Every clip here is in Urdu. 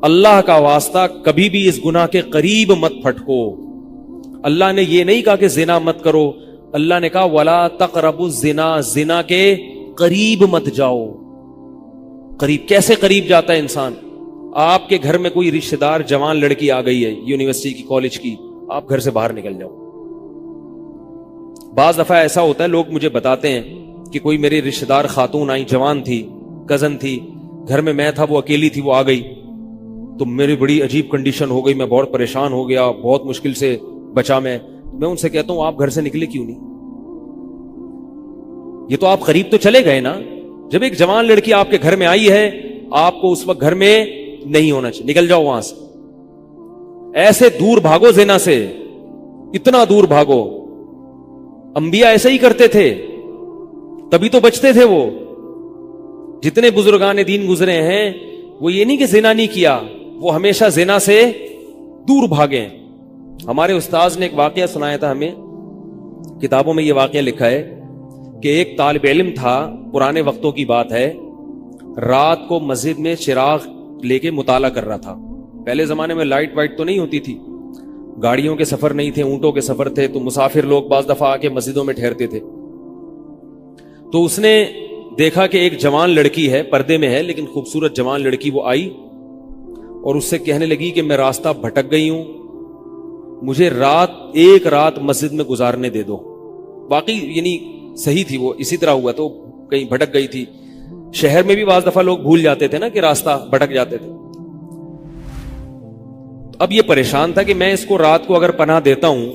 اللہ کا واسطہ کبھی بھی اس گناہ کے قریب مت پھٹکو. اللہ نے یہ نہیں کہا کہ زنا مت کرو, اللہ نے کہا ولا تقربوا الزنا, زنا کے قریب مت جاؤ. قریب کیسے قریب جاتا ہے انسان؟ آپ کے گھر میں کوئی رشتہ دار جوان لڑکی آ گئی ہے یونیورسٹی کی, کالج کی, آپ گھر سے باہر نکل جاؤ. بعض دفعہ ایسا ہوتا ہے, لوگ مجھے بتاتے ہیں کہ کوئی میرے رشتہ دار خاتون آئی, جوان تھی, کزن تھی, گھر میں تھا, وہ اکیلی تھی, وہ آ گئی تو میری بڑی عجیب کنڈیشن ہو گئی, میں بہت پریشان ہو گیا, بہت مشکل سے بچا میں ان سے کہتا ہوں آپ گھر سے نکلے کیوں نہیں؟ یہ تو آپ قریب تو چلے گئے نا. جب ایک جوان لڑکی آپ کے گھر میں آئی ہے, آپ کو اس وقت گھر میں نہیں ہونا چاہیے, نکل جاؤ وہاں سے. ایسے دور بھاگو زنا سے, اتنا دور بھاگو. انبیاء ایسے ہی کرتے تھے, تبھی تو بچتے تھے. وہ جتنے بزرگان دین گزرے ہیں وہ یہ نہیں کہ زنا نہیں کیا, وہ ہمیشہ زنا سے دور بھاگے. ہمارے استاذ نے ایک واقعہ سنایا تھا ہمیں, کتابوں میں یہ واقعہ لکھا ہے کہ ایک طالب علم تھا, پرانے وقتوں کی بات ہے, رات کو مسجد میں چراغ لے کے مطالعہ کر رہا تھا. پہلے زمانے میں لائٹ وائٹ تو نہیں ہوتی تھی, گاڑیوں کے سفر نہیں تھے, اونٹوں کے سفر تھے, تو مسافر لوگ بعض دفعہ آ کے مسجدوں میں ٹھہرتے تھے. تو اس نے دیکھا کہ ایک جوان لڑکی ہے, پردے میں ہے لیکن خوبصورت جوان لڑکی, وہ آئی اور اس سے کہنے لگی کہ میں راستہ بھٹک گئی ہوں, مجھے ایک رات مسجد میں گزارنے دے دو. باقی یعنی صحیح تھی, وہ اسی طرح ہوا تو کہیں بھٹک گئی تھی. شہر میں بھی بعض دفعہ لوگ بھول جاتے تھے نا کہ راستہ بھٹک جاتے تھے. اب یہ پریشان تھا کہ میں اس کو رات کو اگر پناہ دیتا ہوں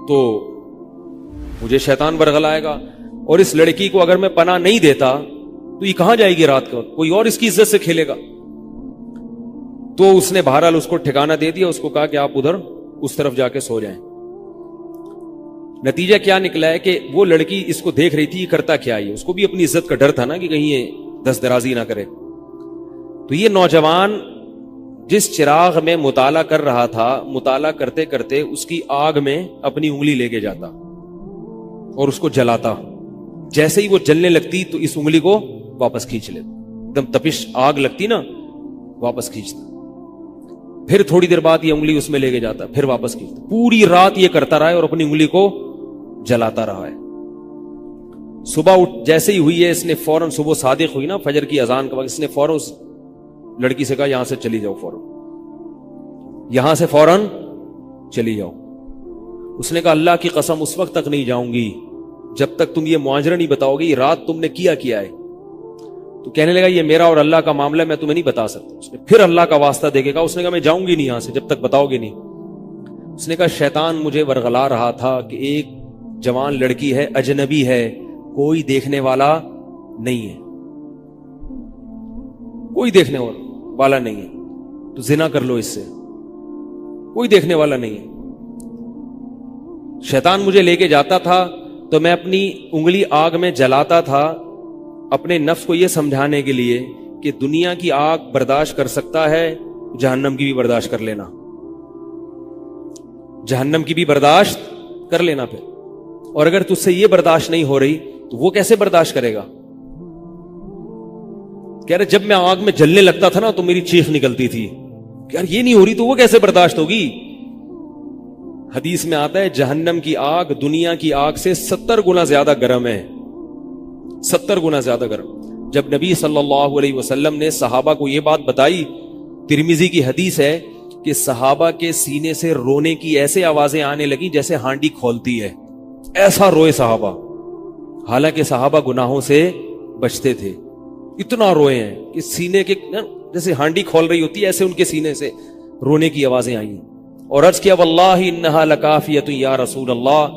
تو مجھے شیطان برگلائے گا, اور اس لڑکی کو اگر میں پناہ نہیں دیتا تو یہ کہاں جائے گی رات کو, کوئی اور اس کی عزت سے کھیلے گا. تو اس نے بہرحال اس کو ٹھکانہ دے دیا, اس کو کہا کہ آپ ادھر اس طرف جا کے سو جائیں. نتیجہ کیا نکلا ہے کہ وہ لڑکی اس کو دیکھ رہی تھی, یہ کرتا کیا ہے, اس کو بھی اپنی عزت کا ڈر تھا نا کہ کہیں یہ دست درازی نہ کرے. تو یہ نوجوان جس چراغ میں مطالعہ کر رہا تھا, مطالعہ کرتے کرتے اس کی آگ میں اپنی انگلی لے کے جاتا اور اس کو جلاتا. جیسے ہی وہ جلنے لگتی تو اس انگلی کو واپس کھینچ لیتا, ایک دم تپش آگ لگتی نا, واپس کھینچتا. پھر تھوڑی دیر بعد یہ انگلی اس میں لے کے جاتا, پھر واپس کھینچتا. پوری رات یہ کرتا رہا ہے اور اپنی انگلی کو جلاتا رہا ہے. صبح جیسے ہی ہوئی ہے, اس نے فوراً, صبح صادق ہوئی نا فجر کی اذان کا وقت, اس نے فوراً اس لڑکی سے کہا یہاں سے چلی جاؤ, فوراً یہاں سے فوراً چلی جاؤ. اس نے کہا اللہ کی قسم اس وقت تک نہیں جاؤں گی جب تک تم یہ معاجرہ نہیں بتاؤ گے, یہ رات تم نے کیا ہے. تو کہنے لگا یہ میرا اور اللہ کا معاملہ, میں تمہیں نہیں بتا سکتا. اس نے پھر اللہ کا واسطہ دے کے کہا, اس نے کہا میں جاؤں گی نہیں یہاں سے جب تک بتاؤ گے نہیں. اس نے کہا شیطان مجھے ورغلا رہا تھا کہ ایک جوان لڑکی ہے, اجنبی ہے, کوئی دیکھنے والا نہیں ہے, کوئی دیکھنے والا نہیں ہے, تو زنا کر لو اس سے, کوئی دیکھنے والا نہیں ہے. شیطان مجھے لے کے جاتا تھا تو میں اپنی انگلی آگ میں جلاتا تھا, اپنے نفس کو یہ سمجھانے کے لیے کہ دنیا کی آگ برداشت کر سکتا ہے, جہنم کی بھی برداشت کر لینا, جہنم کی بھی برداشت کر لینا. پھر اور اگر تجھ سے یہ برداشت نہیں ہو رہی تو وہ کیسے برداشت کرے گا؟ کہہ رہے جب میں آگ میں جلنے لگتا تھا نا تو میری چیخ نکلتی تھی کہ یار یہ نہیں ہو رہی تو وہ کیسے برداشت ہوگی. حدیث میں آتا ہے جہنم کی آگ دنیا کی آگ سے 70 گنا زیادہ گرم ہے, 70 گنا زیادہ گرم. جب نبی صلی اللہ علیہ وسلم نے صحابہ کو یہ بات بتائی, ترمذی کی حدیث ہے کہ صحابہ کے سینے سے رونے کی ایسے آوازیں آنے لگی جیسے ہانڈی کھولتی ہے, ایسا روئے صحابہ. حالانکہ صحابہ گناہوں سے بچتے تھے, اتنا روئے ہیں کہ سینے کے جیسے ہانڈی کھول رہی ہوتی ہے ایسے ان کے سینے سے رونے کی آوازیں آئی. اور عرض کیا واللہ انہا لکافیۃ یا رسول اللہ,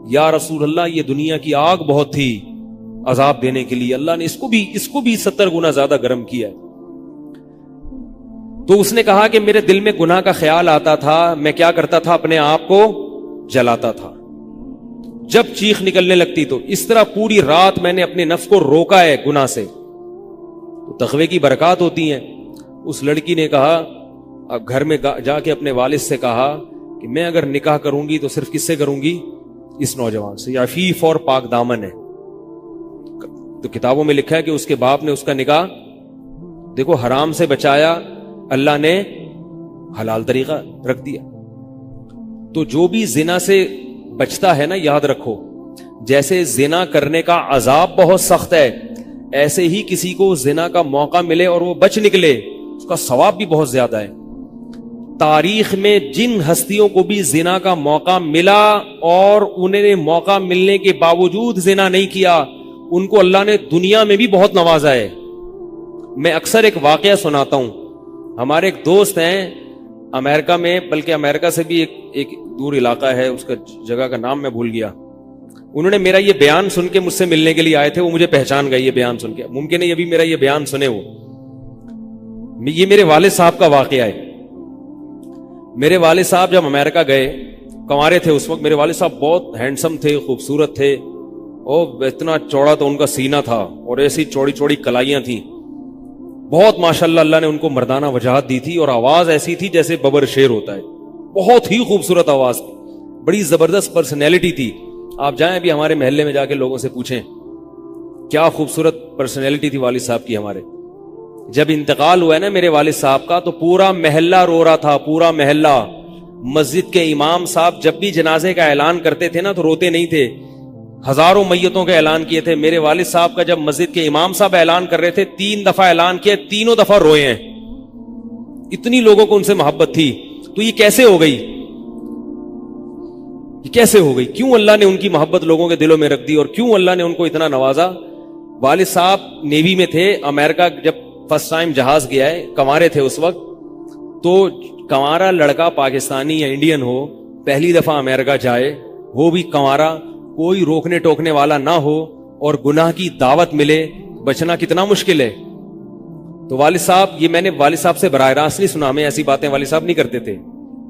یا رسول اللہ یہ دنیا کی آگ بہت تھی عذاب دینے کے لیے, اللہ نے اس کو بھی 70 گنا زیادہ گرم کیا ہے. تو اس نے کہا کہ میرے دل میں گناہ کا خیال آتا تھا, میں کیا کرتا تھا, اپنے آپ کو جلاتا تھا جب چیخ نکلنے لگتی. تو اس طرح پوری رات میں نے اپنے نفس کو روکا ہے گناہ سے. تو تقوی کی برکات ہوتی ہیں. اس لڑکی نے کہا, اب گھر میں جا کے اپنے والد سے کہا کہ میں اگر نکاح کروں گی تو صرف کس سے کروں گی, اس نوجوان سے, عفیف اور پاک دامن ہے. تو کتابوں میں لکھا ہے کہ اس کے باپ نے اس کا نکاح دیکھو حرام سے بچایا. اللہ نے حلال طریقہ رکھ دیا. تو جو بھی زنا سے بچتا ہے نا, یاد رکھو جیسے زنا کرنے کا عذاب بہت سخت ہے, ایسے ہی کسی کو زنا کا موقع ملے اور وہ بچ نکلے, اس کا ثواب بھی بہت زیادہ ہے. تاریخ میں جن ہستیوں کو بھی زنا کا موقع ملا اور انہیں نے موقع ملنے کے باوجود زنا نہیں کیا, ان کو اللہ نے دنیا میں بھی بہت نوازا ہے. میں اکثر ایک واقعہ سناتا ہوں. ہمارے ایک دوست ہیں امریکہ میں, بلکہ امریکہ سے بھی ایک دور علاقہ ہے, اس کا جگہ کا نام میں بھول گیا. انہوں نے میرا یہ بیان سن کے مجھ سے ملنے کے لیے آئے تھے, وہ مجھے پہچان گئے یہ بیان سن کے. ممکن ہے یہ بھی میرا یہ بیان سنے. یہ میرے والد صاحب کا واقعہ ہے. میرے والد صاحب جب امریکہ گئے, کنوارے تھے اس وقت, میرے والد صاحب بہت ہینڈسم تھے, خوبصورت تھے, اور اتنا چوڑا تو ان کا سینہ تھا اور ایسی چوڑی چوڑی کلائیاں تھیں. بہت ماشاءاللہ اللہ نے ان کو مردانہ وجاہت دی تھی, اور آواز ایسی تھی جیسے ببر شیر ہوتا ہے. بہت ہی خوبصورت آواز تھی, بڑی زبردست پرسنالٹی تھی. آپ جائیں ابھی ہمارے محلے میں جا کے لوگوں سے پوچھیں کیا خوبصورت پرسنالٹی تھی والد صاحب کی ہمارے. جب انتقال ہوا ہے نا میرے والد صاحب کا, تو پورا محلہ رو رہا تھا, پورا محلہ. مسجد کے امام صاحب جب بھی جنازے کا اعلان کرتے تھے نا تو روتے نہیں تھے, ہزاروں میتوں کا اعلان کیے تھے. میرے والد صاحب کا جب مسجد کے امام صاحب اعلان کر رہے تھے 3 دفعہ اعلان کیا, تینوں دفعہ روئے ہیں. اتنی لوگوں کو ان سے محبت تھی. تو یہ کیسے ہو گئی, یہ کیسے ہو گئی؟ کیوں اللہ نے ان کی محبت لوگوں کے دلوں میں رکھ دی, اور کیوں اللہ نے ان کو اتنا نوازا؟ والد صاحب نیوی میں تھے. امریکہ جب فرسٹ ٹائم جہاز گیا ہے, کنوارے تھے اس وقت, تو کنوارا لڑکا پاکستانی یا انڈین ہو, پہلی دفعہ امریکہ جائے, وہ بھی کنوارا, کوئی روکنے ٹوکنے والا نہ ہو, اور گناہ کی دعوت ملے, بچنا کتنا مشکل ہے. تو والد صاحب, یہ میں نے والد صاحب سے براہ راست نہیں سنا, میں ایسی باتیں والد صاحب نہیں کرتے تھے,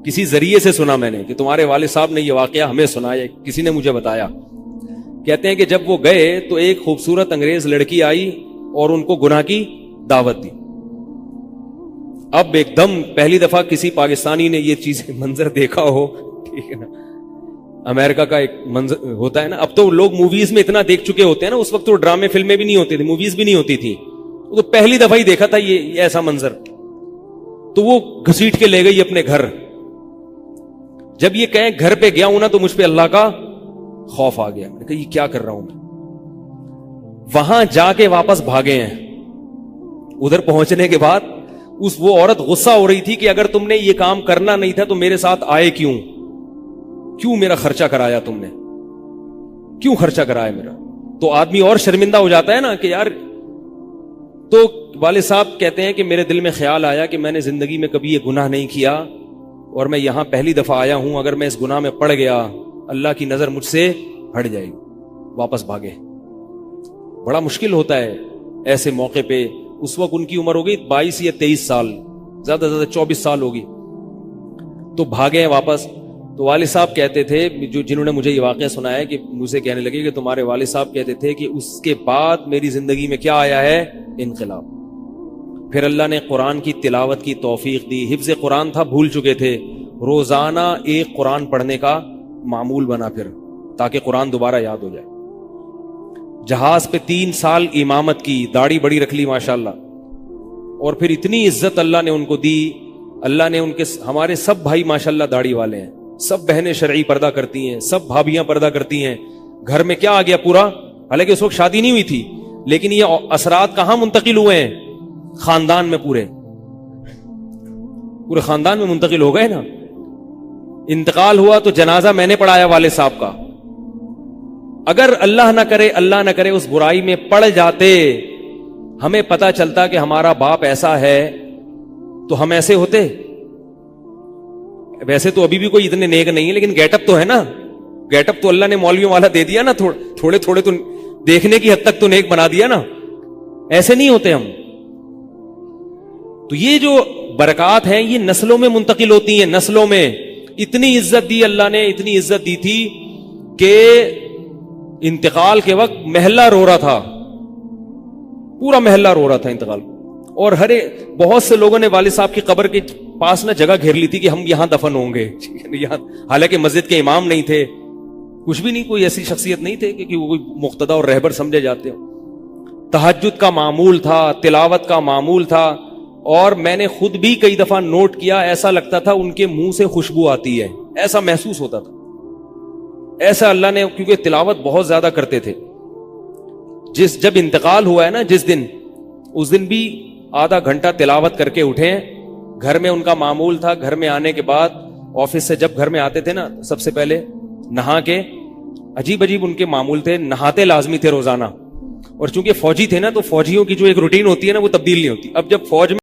کسی ذریعے سے سنا میں نے کہ تمہارے والد صاحب نے یہ واقعہ ہمیں سنایا, کسی نے مجھے بتایا. کہتے ہیں کہ جب وہ گئے تو ایک خوبصورت انگریز لڑکی آئی اور ان کو گناہ کی دعوت دی. اب ایک دم پہلی دفعہ کسی پاکستانی نے یہ چیز منظر دیکھا ہو, ٹھیک ہے نا, امریکہ کا ایک منظر ہوتا ہے نا, اب تو لوگ موویز میں اتنا دیکھ چکے ہوتے ہیں نا, اس وقت تو ڈرامے فلمیں بھی نہیں ہوتی تھی, موویز بھی نہیں ہوتی تھی, تو پہلی دفعہ ہی دیکھا تھا یہ ایسا منظر. تو وہ گھسیٹ کے لے گئی اپنے گھر. جب یہ کہیں گھر پہ گیا ہوں نا تو مجھ پہ اللہ کا خوف آ گیا. میں نے کہا یہ کیا کر رہا ہوں میں. وہاں جا کے واپس بھاگے ہیں. ادھر پہنچنے کے بعد وہ عورت غصہ ہو رہی تھی کہ اگر تم نے یہ کام کرنا نہیں تھا تو میرے ساتھ آئے کیوں میرا خرچہ کرایا تم نے, کیوں خرچہ کرایا میرا. تو آدمی اور شرمندہ ہو جاتا ہے نا کہ یار. تو والد صاحب کہتے ہیں کہ میرے دل میں خیال آیا کہ میں نے زندگی میں کبھی یہ گناہ نہیں کیا, اور میں یہاں پہلی دفعہ آیا ہوں, اگر میں اس گناہ میں پڑ گیا اللہ کی نظر مجھ سے ہٹ جائے گی. واپس بھاگے. بڑا مشکل ہوتا ہے ایسے موقع پہ. اس وقت ان کی عمر ہوگی 22 یا 23 سال, زیادہ سے زیادہ 24 سال ہوگی. تو بھاگے ہیں واپس. تو والد صاحب کہتے تھے, جنہوں نے مجھے یہ واقعہ سنایا, کہ مجھے کہنے لگے کہ تمہارے والد صاحب کہتے تھے کہ اس کے بعد میری زندگی میں کیا آیا ہے, انقلاب. پھر اللہ نے قرآن کی تلاوت کی توفیق دی. حفظ قرآن تھا, بھول چکے تھے. روزانہ ایک قرآن پڑھنے کا معمول بنا پھر, تاکہ قرآن دوبارہ یاد ہو جائے. جہاز پہ 3 سال امامت کی, داڑھی بڑی رکھ لی ماشاءاللہ. اور پھر اتنی عزت اللہ نے ان کو دی. اللہ نے ان کے, ہمارے سب بھائی ماشاءاللہ داڑھی والے ہیں, سب بہنیں شرعی پردہ کرتی ہیں, سب بھابیاں پردہ کرتی ہیں. گھر میں کیا آ گیا پورا, حالانکہ اس وقت شادی نہیں ہوئی تھی, لیکن یہ اثرات کہاں منتقل ہوئے ہیں, خاندان میں, پورے خاندان میں منتقل ہو گئے نا. انتقال ہوا تو جنازہ میں نے پڑھایا والد صاحب کا. اگر اللہ نہ کرے اس برائی میں پڑ جاتے, ہمیں پتا چلتا کہ ہمارا باپ ایسا ہے, تو ہم ایسے ہوتے. ویسے تو ابھی بھی کوئی اتنے نیک نہیں ہے, لیکن گیٹ اپ تو ہے نا. گیٹ اپ تو اللہ نے مولویوں والا دے دیا نا, تھوڑے تھوڑے تو دیکھنے کی حد تک تو نیک بنا دیا نا. ایسے نہیں ہوتے ہم. تو یہ جو برکات ہیں یہ نسلوں میں منتقل ہوتی ہیں, نسلوں میں. اتنی عزت دی اللہ نے, اتنی عزت دی تھی کہ انتقال کے وقت محلہ رو رہا تھا, پورا محلہ رو رہا تھا انتقال. اور بہت سے لوگوں نے والد صاحب کی قبر کے پاس نہ جگہ گھیر لی تھی کہ ہم یہاں دفن ہوں گے. حالانکہ مسجد کے امام نہیں تھے, کچھ بھی نہیں, کوئی ایسی شخصیت نہیں تھے کہ وہ کوئی مقتدی اور رہبر سمجھے جاتے ہو. تہجد کا معمول تھا, تلاوت کا معمول تھا. اور میں نے خود بھی کئی دفعہ نوٹ کیا, ایسا لگتا تھا ان کے منہ سے خوشبو آتی ہے, ایسا محسوس ہوتا تھا. ایسا اللہ نے, کیونکہ تلاوت بہت زیادہ کرتے تھے. جب انتقال ہوا ہے نا جس دن, اس دن بھی آدھا گھنٹہ تلاوت کر کے اٹھے. گھر میں ان کا معمول تھا, گھر میں آنے کے بعد آفس سے جب گھر میں آتے تھے نا, سب سے پہلے نہا کے, عجیب عجیب ان کے معمول تھے, نہاتے لازمی تھے روزانہ. اور چونکہ فوجی تھے نا, تو فوجیوں کی جو ایک روٹین ہوتی ہے نا, وہ تبدیل نہیں ہوتی. اب جب فوج میں